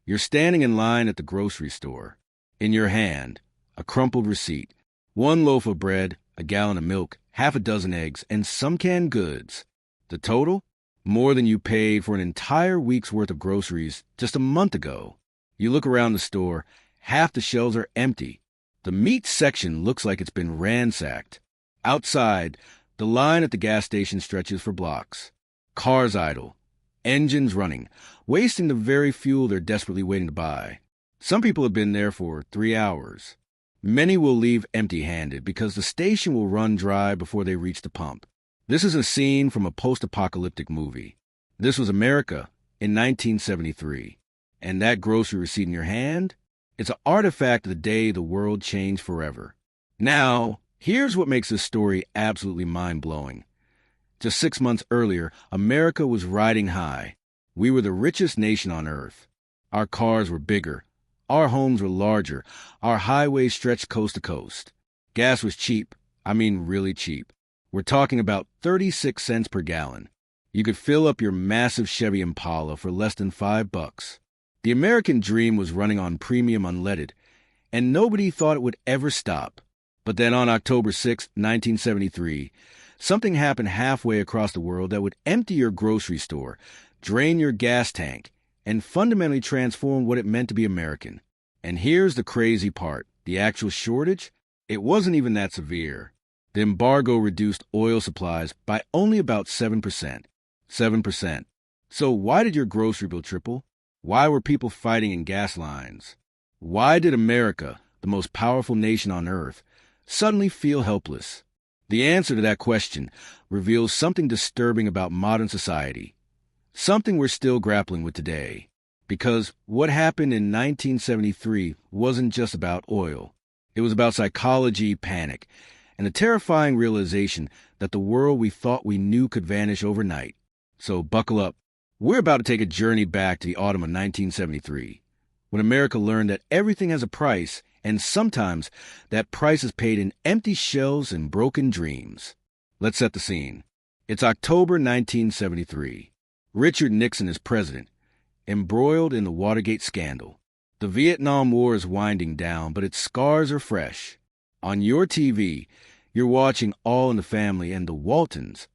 You're standing in line at the grocery store. In your hand, a crumpled receipt. One loaf of bread, a gallon of milk, half a dozen eggs, and some canned goods. The total? More than you paid for an entire week's worth of groceries just a month ago. You look around the store. Half the shelves are empty. The meat section looks like it's been ransacked. Outside, the line at the gas station stretches for blocks. Cars idle. Engines running, wasting the very fuel they're desperately waiting to buy. Some people have been there for 3 hours. Many will leave empty-handed because the station will run dry before they reach the pump. This is a scene from a post-apocalyptic movie. This was America in 1973. And that grocery receipt in your hand? It's an artifact of the day the world changed forever. Now, here's what makes this story absolutely mind-blowing. Just 6 months earlier, America was riding high. We were the richest nation on earth. Our cars were bigger. Our homes were larger. Our highways stretched coast to coast. Gas was cheap. I mean really cheap. We're talking about 36 cents per gallon. You could fill up your massive Chevy Impala for less than $5. The American dream was running on premium unleaded, and nobody thought it would ever stop. But then on October 6, 1973, something happened halfway across the world that would empty your grocery store, drain your gas tank, and fundamentally transform what it meant to be American. And here's the crazy part. The actual shortage? It wasn't even that severe. The embargo reduced oil supplies by only about 7%. 7%. So why did your grocery bill triple? Why were people fighting in gas lines? Why did America, the most powerful nation on earth, suddenly feel helpless? The answer to that question reveals something disturbing about modern society, something we're still grappling with today. Because what happened in 1973 wasn't just about oil. It was about psychology, panic, and the terrifying realization that the world we thought we knew could vanish overnight. So buckle up. We're about to take a journey back to the autumn of 1973, when America learned that everything has a price, and sometimes that price is paid in empty shelves and broken dreams. Let's set the scene. It's October 1973. Richard Nixon is president, embroiled in the Watergate scandal. The Vietnam War is winding down, but its scars are fresh. On your TV, you're watching All in the Family and the Waltons.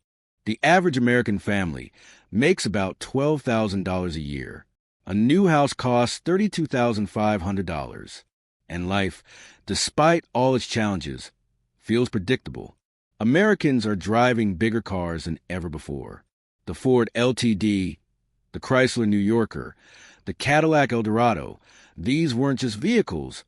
The average American family makes about $12,000 a year. A new house costs $32,500. And life, despite all its challenges, feels predictable. Americans are driving bigger cars than ever before. The Ford LTD, the Chrysler New Yorker, the Cadillac Eldorado, these weren't just vehicles.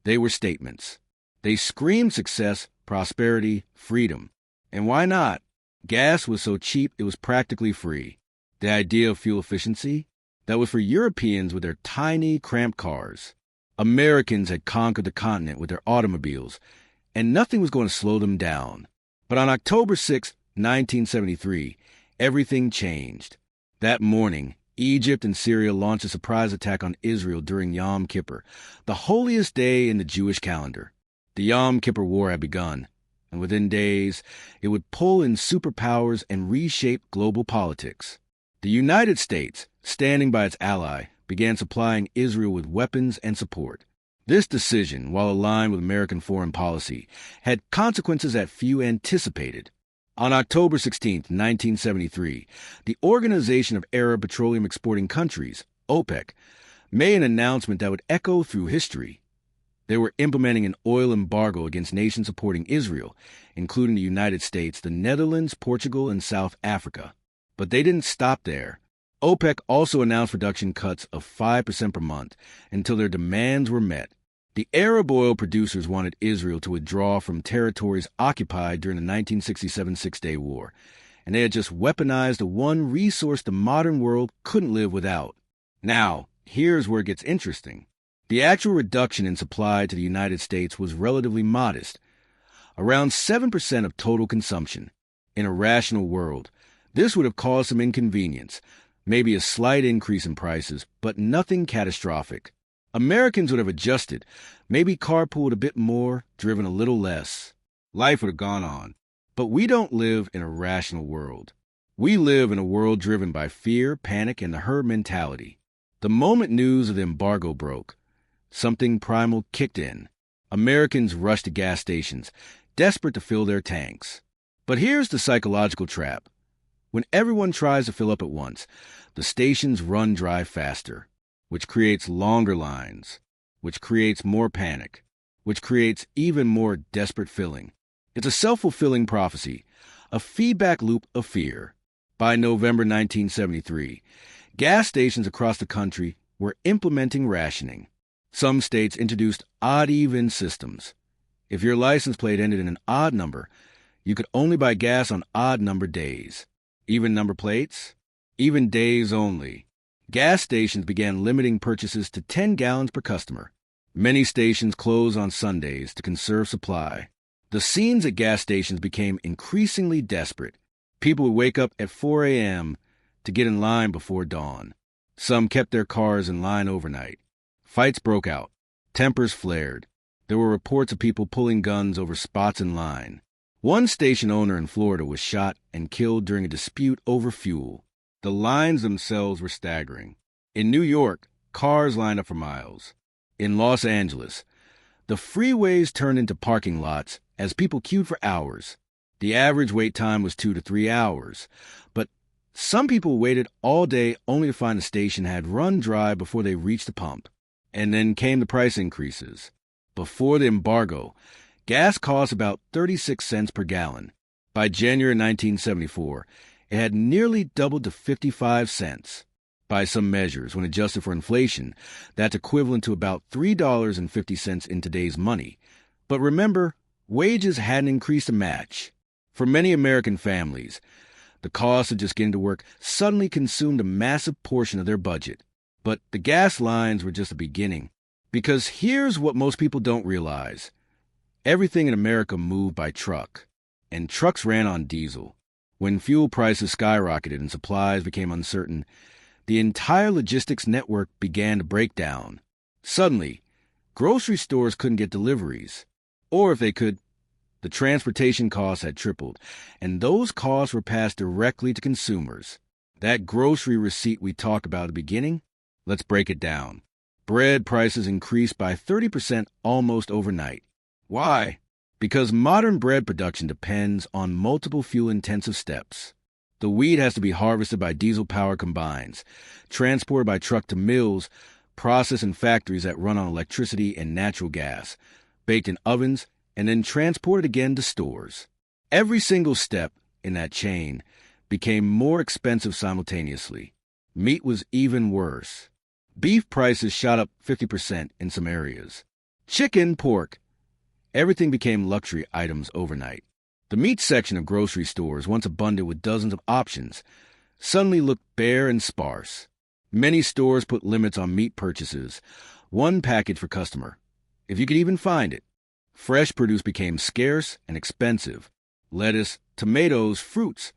They were statements. They screamed success, prosperity, freedom. And why not? Gas was so cheap it was practically free. The idea of fuel efficiency? That was for Europeans with their tiny, cramped cars. Americans had conquered the continent with their automobiles, and nothing was going to slow them down. But on October 6, 1973, everything changed. That morning, Egypt and Syria launched a surprise attack on Israel during Yom Kippur, the holiest day in the Jewish calendar. The Yom Kippur War had begun, and within days, it would pull in superpowers and reshape global politics. The United States, standing by its ally, began supplying Israel with weapons and support. This decision, while aligned with American foreign policy, had consequences that few anticipated. On October 16, 1973, the Organization of Arab Petroleum Exporting Countries, OPEC, made an announcement that would echo through history. They were implementing an oil embargo against nations supporting Israel, including the United States, the Netherlands, Portugal, and South Africa. But they didn't stop there. OPEC also announced production cuts of 5% per month until their demands were met. The Arab oil producers wanted Israel to withdraw from territories occupied during the 1967 Six-Day War, and they had just weaponized the one resource the modern world couldn't live without. Now, here's where it gets interesting. The actual reduction in supply to the United States was relatively modest, around 7% of total consumption. In a rational world, this would have caused some inconvenience, maybe a slight increase in prices, but nothing catastrophic. Americans would have adjusted, maybe carpooled a bit more, driven a little less. Life would have gone on. But we don't live in a rational world. We live in a world driven by fear, panic, and the herd mentality. The moment news of the embargo broke, something primal kicked in. Americans rushed to gas stations, desperate to fill their tanks. But here's the psychological trap. When everyone tries to fill up at once, the stations run dry faster, which creates longer lines, which creates more panic, which creates even more desperate filling. It's a self-fulfilling prophecy, a feedback loop of fear. By November 1973, gas stations across the country were implementing rationing. Some states introduced odd-even systems. If your license plate ended in an odd number, you could only buy gas on odd-number days. Even number plates? Even days only. Gas stations began limiting purchases to 10 gallons per customer. Many stations closed on Sundays to conserve supply. The scenes at gas stations became increasingly desperate. People would wake up at 4 a.m. to get in line before dawn. Some kept their cars in line overnight. Fights broke out. Tempers flared. There were reports of people pulling guns over spots in line. One station owner in Florida was shot and killed during a dispute over fuel. The lines themselves were staggering. In New York, cars lined up for miles. In Los Angeles, the freeways turned into parking lots as people queued for hours. The average wait time was 2 to 3 hours, but some people waited all day only to find the station had run dry before they reached the pump. And then came the price increases. Before the embargo, gas cost about 36 cents per gallon. By January 1974, it had nearly doubled to 55 cents. By some measures, when adjusted for inflation, that's equivalent to about $3.50 in today's money. But remember, wages hadn't increased to match. For many American families, the cost of just getting to work suddenly consumed a massive portion of their budget. But the gas lines were just the beginning. Because here's what most people don't realize. Everything in America moved by truck, and trucks ran on diesel. When fuel prices skyrocketed and supplies became uncertain, the entire logistics network began to break down. Suddenly, grocery stores couldn't get deliveries. Or if they could, the transportation costs had tripled, and those costs were passed directly to consumers. That grocery receipt we talked about at the beginning, let's break it down. Bread prices increased by 30% almost overnight. Why? Because modern bread production depends on multiple fuel-intensive steps. The wheat has to be harvested by diesel-powered combines, transported by truck to mills, processed in factories that run on electricity and natural gas, baked in ovens, and then transported again to stores. Every single step in that chain became more expensive simultaneously. Meat was even worse. Beef prices shot up 50% in some areas. Chicken, pork, everything became luxury items overnight. The meat section of grocery stores, once abundant with dozens of options, suddenly looked bare and sparse. Many stores put limits on meat purchases, one package per customer, if you could even find it. Fresh produce became scarce and expensive. Lettuce, tomatoes, fruits,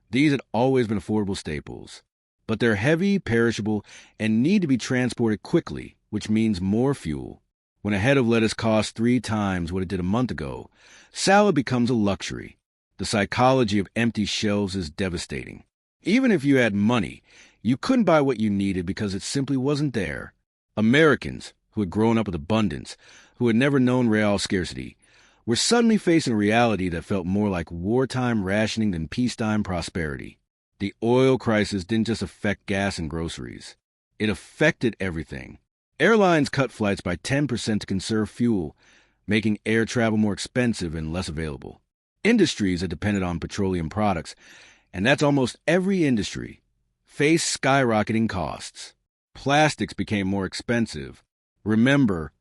these had always been affordable staples. But they're heavy, perishable, and need to be transported quickly, which means more fuel. When a head of lettuce costs 3 times what it did a month ago, salad becomes a luxury. The psychology of empty shelves is devastating. Even if you had money, you couldn't buy what you needed because it simply wasn't there. Americans, who had grown up with abundance, who had never known real scarcity, were suddenly facing a reality that felt more like wartime rationing than peacetime prosperity. The oil crisis didn't just affect gas and groceries. It affected everything. Airlines cut flights by 10% to conserve fuel, making air travel more expensive and less available. Industries that depended on petroleum products, and that's almost every industry, faced skyrocketing costs. Plastics became more expensive. Remember,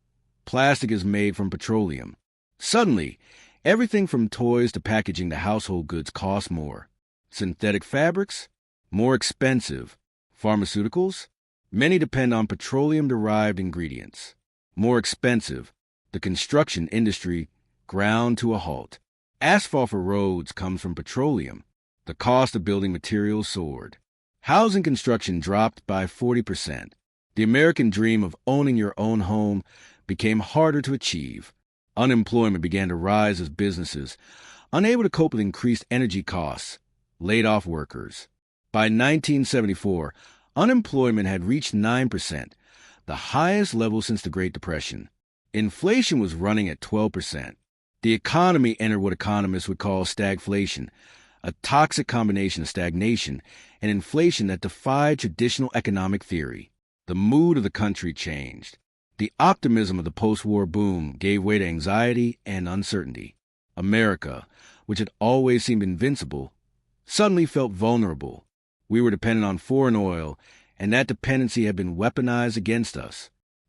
plastic is made from petroleum. Suddenly, everything from toys to packaging to household goods cost more. Synthetic fabrics? More expensive. Pharmaceuticals? Many depend on petroleum-derived ingredients. More expensive. The construction industry ground to a halt. Asphalt for roads comes from petroleum. The cost of building materials soared. Housing construction dropped by 40%. The American dream of owning your own home became harder to achieve. Unemployment began to rise as businesses, unable to cope with increased energy costs, laid off workers. By 1974, Unemployment had reached 9%, the highest level since the Great Depression. Inflation was running at 12%. The economy entered what economists would call stagflation, a toxic combination of stagnation and inflation that defied traditional economic theory. The mood of the country changed. The optimism of the post-war boom gave way to anxiety and uncertainty. America, which had always seemed invincible, suddenly felt vulnerable. We were dependent on foreign oil, and that dependency had been weaponized against us.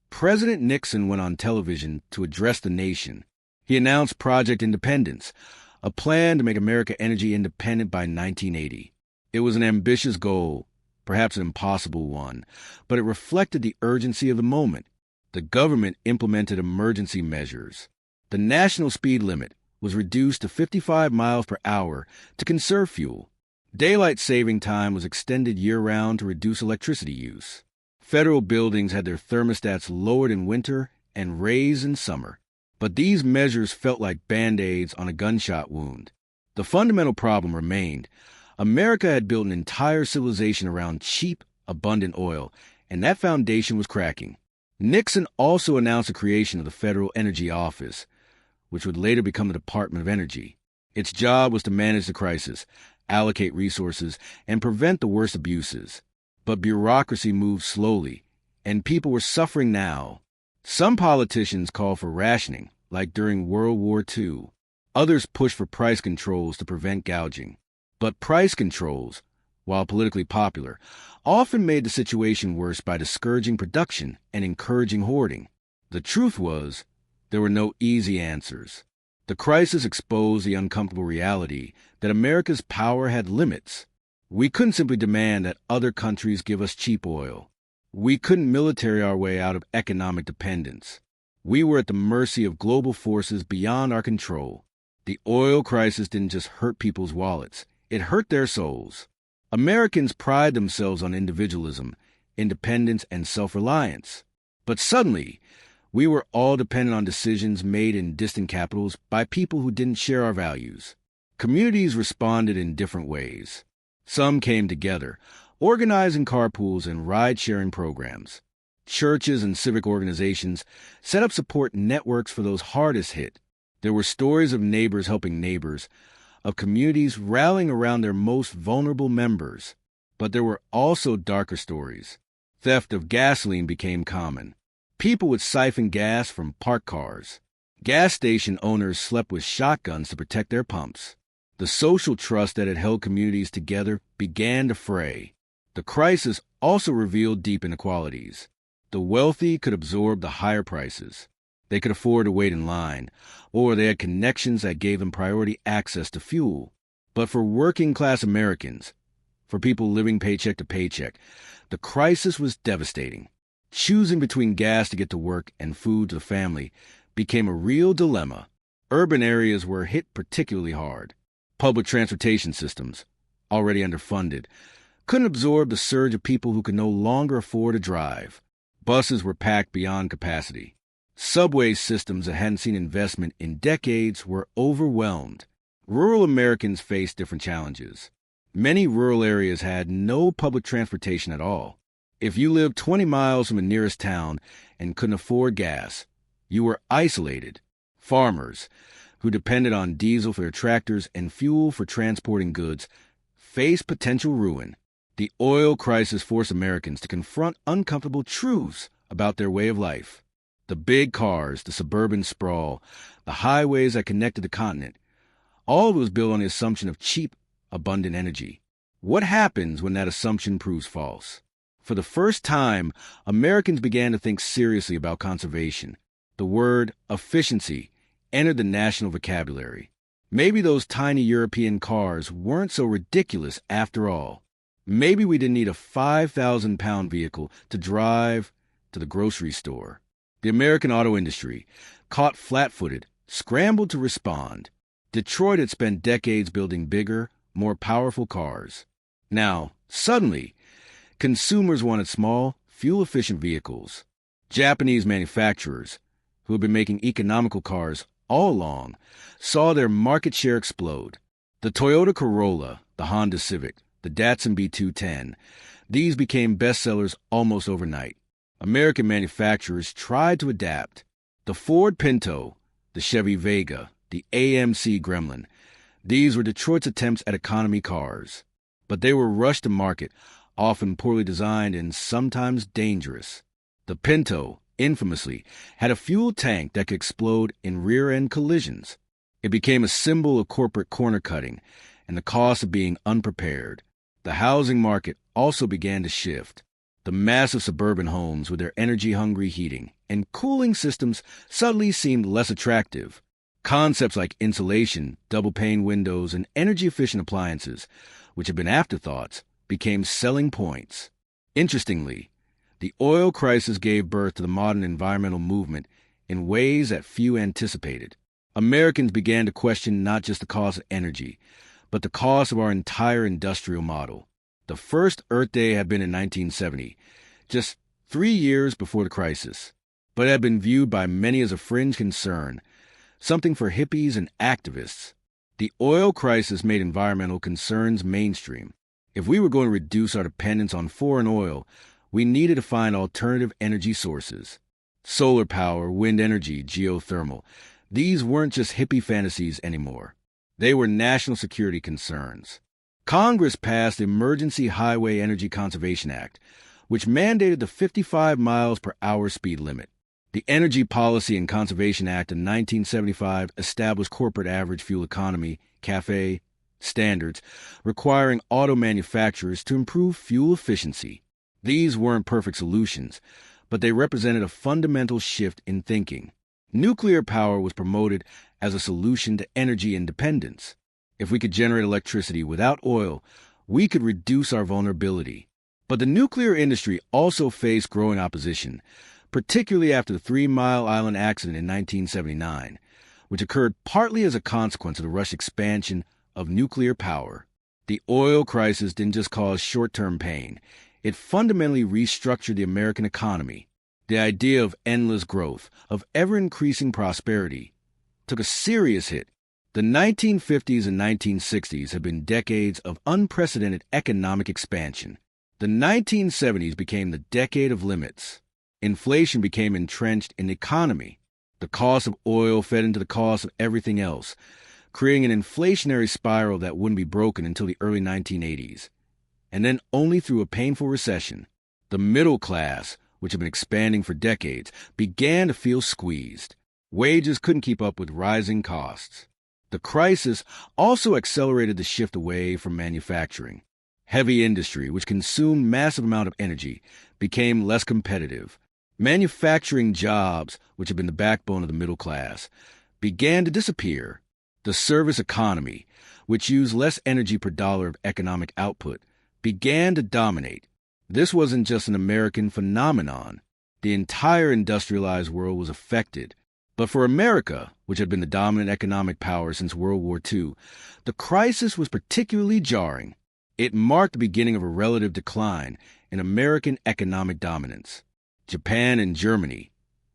President Nixon went on television to address the nation. He announced Project Independence, a plan to make America energy independent by 1980. It was an ambitious goal, perhaps an impossible one, but it reflected the urgency of the moment. The government implemented emergency measures. The national speed limit was reduced to 55 miles per hour to conserve fuel. Daylight saving time was extended year-round to reduce electricity use. Federal buildings had their thermostats lowered in winter and raised in summer. But these measures felt like Band-Aids on a gunshot wound. The fundamental problem remained. America had built an entire civilization around cheap, abundant oil, and that foundation was cracking. Nixon also announced the creation of the Federal Energy Office, which would later become the Department of Energy. Its job was to manage the crisis, allocate resources, and prevent the worst abuses. But bureaucracy moved slowly, and people were suffering now. Some politicians called for rationing, like during World War II. Others pushed for price controls to prevent gouging. But price controls, while politically popular, often made the situation worse by discouraging production and encouraging hoarding. The truth was, there were no easy answers. The crisis exposed the uncomfortable reality that America's power had limits. We couldn't simply demand that other countries give us cheap oil. We couldn't military our way out of economic dependence. We were at the mercy of global forces beyond our control. The oil crisis didn't just hurt people's wallets. It hurt their souls. Americans pride themselves on individualism, independence, and self-reliance. But suddenly, we were all dependent on decisions made in distant capitals by people who didn't share our values. Communities responded in different ways. Some came together, organizing carpools and ride-sharing programs. Churches and civic organizations set up support networks for those hardest hit. There were stories of neighbors helping neighbors, of communities rallying around their most vulnerable members. But there were also darker stories. Theft of gasoline became common. People would siphon gas from parked cars. Gas station owners slept with shotguns to protect their pumps. The social trust that had held communities together began to fray. The crisis also revealed deep inequalities. The wealthy could absorb the higher prices. They could afford to wait in line, or they had connections that gave them priority access to fuel. But for working-class Americans, for people living paycheck to paycheck, the crisis was devastating. Choosing between gas to get to work and food to the family became a real dilemma. Urban areas were hit particularly hard. Public transportation systems, already underfunded, couldn't absorb the surge of people who could no longer afford to drive. Buses were packed beyond capacity. Subway systems that hadn't seen investment in decades were overwhelmed. Rural Americans faced different challenges. Many rural areas had no public transportation at all. If you lived 20 miles from the nearest town and couldn't afford gas, you were isolated. Farmers, who depended on diesel for their tractors and fuel for transporting goods, faced potential ruin. The oil crisis forced Americans to confront uncomfortable truths about their way of life. The big cars, the suburban sprawl, the highways that connected the continent, all was built on the assumption of cheap, abundant energy. What happens when that assumption proves false? For the first time, Americans began to think seriously about conservation. The word efficiency entered the national vocabulary. Maybe those tiny European cars weren't so ridiculous after all. Maybe we didn't need a 5,000-pound vehicle to drive to the grocery store. The American auto industry, caught flat-footed, scrambled to respond. Detroit had spent decades building bigger, more powerful cars. Now, suddenly, consumers wanted small, fuel-efficient vehicles. Japanese manufacturers, who had been making economical cars all along, saw their market share explode. The Toyota Corolla, the Honda Civic, the Datsun B210. These became bestsellers almost overnight. American manufacturers tried to adapt. The Ford Pinto, the Chevy Vega, the AMC Gremlin. These were Detroit's attempts at economy cars. But they were rushed to market, often poorly designed and sometimes dangerous. The Pinto, infamously, had a fuel tank that could explode in rear-end collisions. It became a symbol of corporate corner-cutting and the cost of being unprepared. The housing market also began to shift. The massive suburban homes with their energy-hungry heating and cooling systems suddenly seemed less attractive. Concepts like insulation, double-pane windows, and energy-efficient appliances, which had been afterthoughts, became selling points. Interestingly, the oil crisis gave birth to the modern environmental movement in ways that few anticipated. Americans began to question not just the cost of energy, but the cost of our entire industrial model. The first Earth Day had been in 1970, just 3 years before the crisis, but it had been viewed by many as a fringe concern, something for hippies and activists. The oil crisis made environmental concerns mainstream. If we were going to reduce our dependence on foreign oil, we needed to find alternative energy sources. Solar power, wind energy, geothermal. These weren't just hippie fantasies anymore. They were national security concerns. Congress passed the Emergency Highway Energy Conservation Act, which mandated the 55 miles per hour speed limit. The Energy Policy and Conservation Act of 1975 established corporate average fuel economy, CAFE, standards, requiring auto manufacturers to improve fuel efficiency. These weren't perfect solutions, but they represented a fundamental shift in thinking. Nuclear power was promoted as a solution to energy independence. If we could generate electricity without oil, we could reduce our vulnerability. But the nuclear industry also faced growing opposition, particularly after the 3 Mile Island accident in 1979, which occurred partly as a consequence of the rushed expansion of nuclear power. The oil crisis didn't just cause short-term pain. It fundamentally restructured the American economy. The idea of endless growth, of ever-increasing prosperity, took a serious hit. The 1950s and 1960s had been decades of unprecedented economic expansion. The 1970s became the decade of limits. Inflation became entrenched in the economy. The cost of oil fed into the cost of everything else, creating an inflationary spiral that wouldn't be broken until the early 1980s. And then only through a painful recession. The middle class, which had been expanding for decades, began to feel squeezed. Wages couldn't keep up with rising costs. The crisis also accelerated the shift away from manufacturing. Heavy industry, which consumed massive amount of energy, became less competitive. Manufacturing jobs, which had been the backbone of the middle class, began to disappear. The service economy, which used less energy per dollar of economic output, began to dominate. This wasn't just an American phenomenon. The entire industrialized world was affected. But for America, which had been the dominant economic power since World War II, the crisis was particularly jarring. It marked the beginning of a relative decline in American economic dominance. Japan and Germany,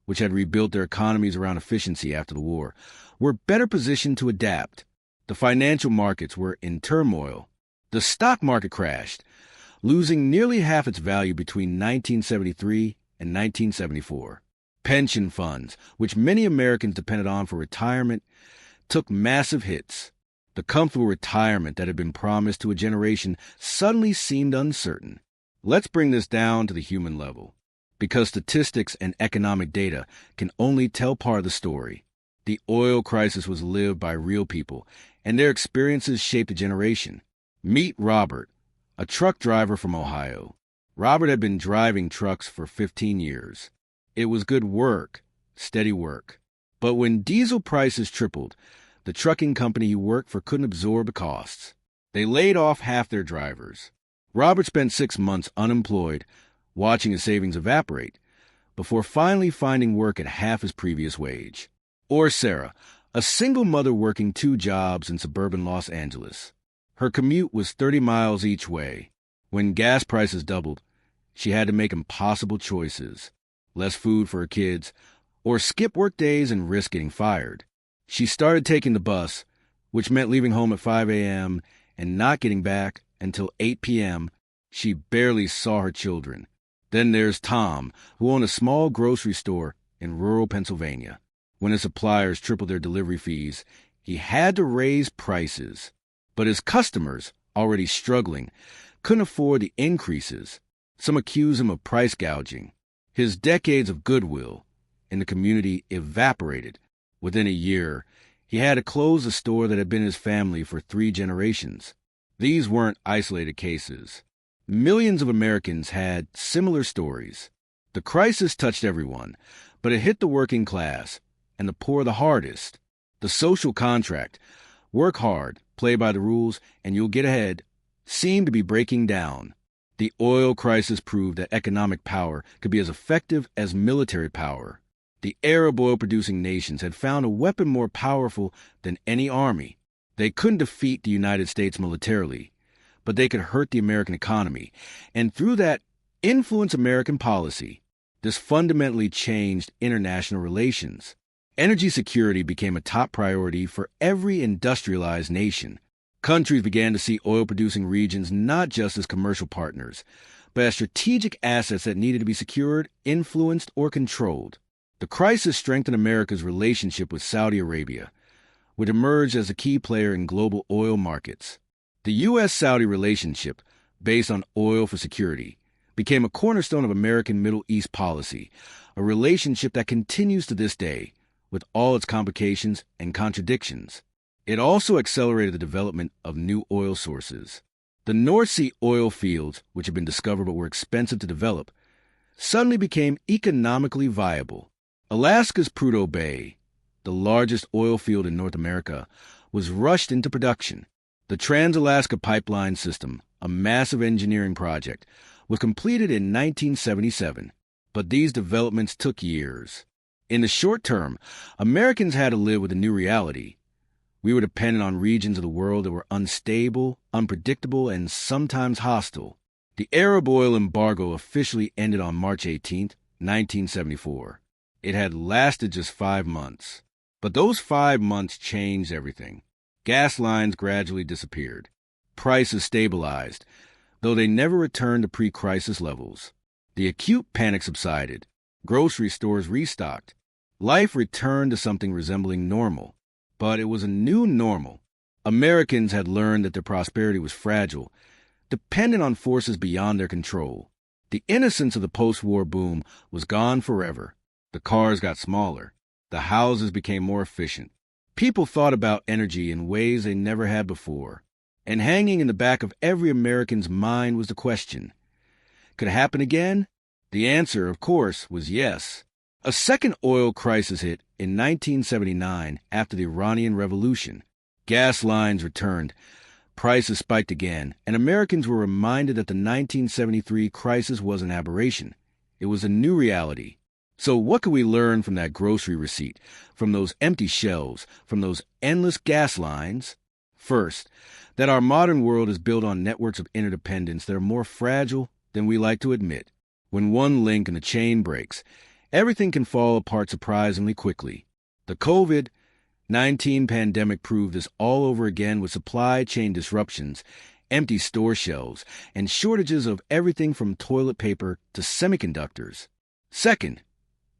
which had rebuilt their economies around efficiency after the war, were better positioned to adapt. The financial markets were in turmoil. The stock market crashed, losing nearly half its value between 1973 and 1974. Pension funds, which many Americans depended on for retirement, took massive hits. The comfortable retirement that had been promised to a generation suddenly seemed uncertain. Let's bring this down to the human level, because statistics and economic data can only tell part of the story. The oil crisis was lived by real people, and their experiences shaped a generation. Meet Robert, a truck driver from Ohio. Robert had been driving trucks for 15 years. It was good work, steady work. But when diesel prices tripled, the trucking company he worked for couldn't absorb the costs. They laid off half their drivers. Robert spent 6 months unemployed, watching his savings evaporate, before finally finding work at half his previous wage. Or Sarah, a single mother working 2 jobs in suburban Los Angeles. Her commute was 30 miles each way. When gas prices doubled, she had to make impossible choices. Less food for her kids, or skip work days and risk getting fired. She started taking the bus, which meant leaving home at 5 a.m. and not getting back until 8 p.m. She barely saw her children. Then there's Tom, who owned a small grocery store in rural Pennsylvania. When his suppliers tripled their delivery fees, he had to raise prices. But his customers, already struggling, couldn't afford the increases. Some accuse him of price gouging. His decades of goodwill in the community evaporated. Within a year, he had to close the store that had been his family for 3 generations. These weren't isolated cases. Millions of Americans had similar stories. The crisis touched everyone, but it hit the working class, and the poor the hardest. The social contract, work hard, play by the rules, and you'll get ahead, seemed to be breaking down. The oil crisis proved that economic power could be as effective as military power. The Arab oil-producing nations had found a weapon more powerful than any army. They couldn't defeat the United States militarily, but they could hurt the American economy, and through that, influence American policy. This fundamentally changed international relations. Energy security became a top priority for every industrialized nation. Countries began to see oil-producing regions not just as commercial partners, but as strategic assets that needed to be secured, influenced, or controlled. The crisis strengthened America's relationship with Saudi Arabia, which emerged as a key player in global oil markets. The U.S.-Saudi relationship, based on oil for security, became a cornerstone of American Middle East policy, a relationship that continues to this day, with all its complications and contradictions. It also accelerated the development of new oil sources. The North Sea oil fields, which had been discovered but were expensive to develop, suddenly became economically viable. Alaska's Prudhoe Bay, the largest oil field in North America, was rushed into production. The Trans-Alaska Pipeline System, a massive engineering project, was completed in 1977, but these developments took years. In the short term, Americans had to live with a new reality. We were dependent on regions of the world that were unstable, unpredictable, and sometimes hostile. The Arab oil embargo officially ended on March 18, 1974. It had lasted just 5 months. But those 5 months changed everything. Gas lines gradually disappeared. Prices stabilized, though they never returned to pre-crisis levels. The acute panic subsided. Grocery stores restocked. Life returned to something resembling normal. But it was a new normal. Americans had learned that their prosperity was fragile, dependent on forces beyond their control. The innocence of the post-war boom was gone forever. The cars got smaller. The houses became more efficient. People thought about energy in ways they never had before. And hanging in the back of every American's mind was the question, could it happen again? The answer, of course, was yes. A second oil crisis hit in 1979 after the Iranian Revolution. Gas lines returned, prices spiked again, and Americans were reminded that the 1973 crisis was an aberration. It was a new reality. So what could we learn from that grocery receipt, from those empty shelves, from those endless gas lines? First, that our modern world is built on networks of interdependence that are more fragile than we like to admit. When one link in the chain breaks, everything can fall apart surprisingly quickly. The COVID-19 pandemic proved this all over again with supply chain disruptions, empty store shelves, and shortages of everything from toilet paper to semiconductors. Second,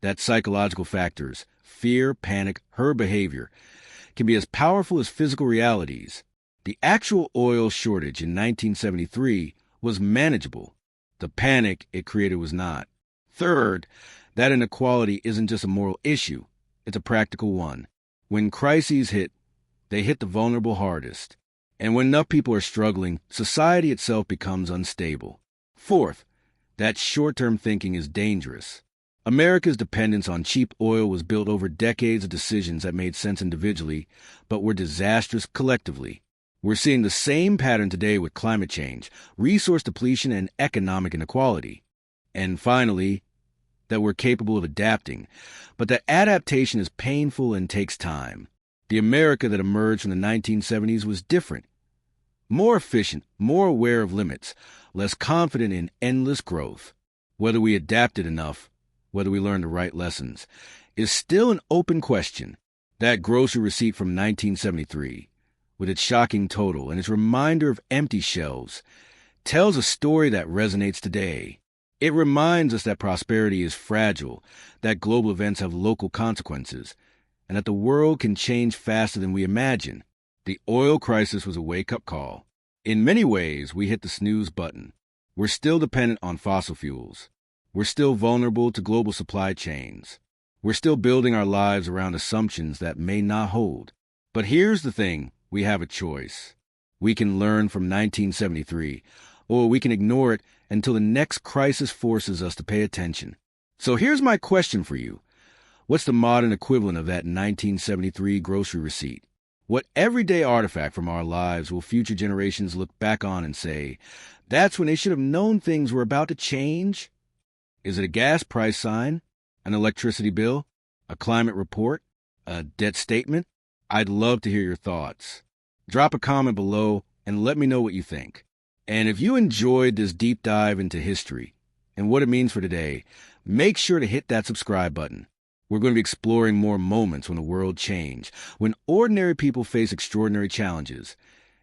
that psychological factors, fear, panic, herd behavior, can be as powerful as physical realities. The actual oil shortage in 1973 was manageable. The panic it created was not. Third, that inequality isn't just a moral issue, it's a practical one. When crises hit, they hit the vulnerable hardest. And when enough people are struggling, society itself becomes unstable. Fourth, that short-term thinking is dangerous. America's dependence on cheap oil was built over decades of decisions that made sense individually, but were disastrous collectively. We're seeing the same pattern today with climate change, resource depletion, and economic inequality. And finally, that we're capable of adapting, but that adaptation is painful and takes time. The America that emerged from the 1970s was different. More efficient, more aware of limits, less confident in endless growth. Whether we adapted enough, whether we learned the right lessons, is still an open question. That grocery receipt from 1973, with its shocking total and its reminder of empty shelves, tells a story that resonates today. It reminds us that prosperity is fragile, that global events have local consequences, and that the world can change faster than we imagine. The oil crisis was a wake-up call. In many ways, we hit the snooze button. We're still dependent on fossil fuels. We're still vulnerable to global supply chains. We're still building our lives around assumptions that may not hold. But here's the thing, we have a choice. We can learn from 1973, or we can ignore it until the next crisis forces us to pay attention. So here's my question for you. What's the modern equivalent of that 1973 grocery receipt? What everyday artifact from our lives will future generations look back on and say, that's when they should have known things were about to change? Is it a gas price sign? An electricity bill? A climate report? A debt statement? I'd love to hear your thoughts. Drop a comment below and let me know what you think. And if you enjoyed this deep dive into history and what it means for today, make sure to hit that subscribe button. We're going to be exploring more moments when the world changed, when ordinary people face extraordinary challenges,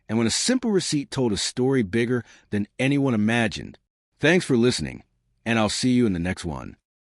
and when a simple receipt told a story bigger than anyone imagined. Thanks for listening, and I'll see you in the next one.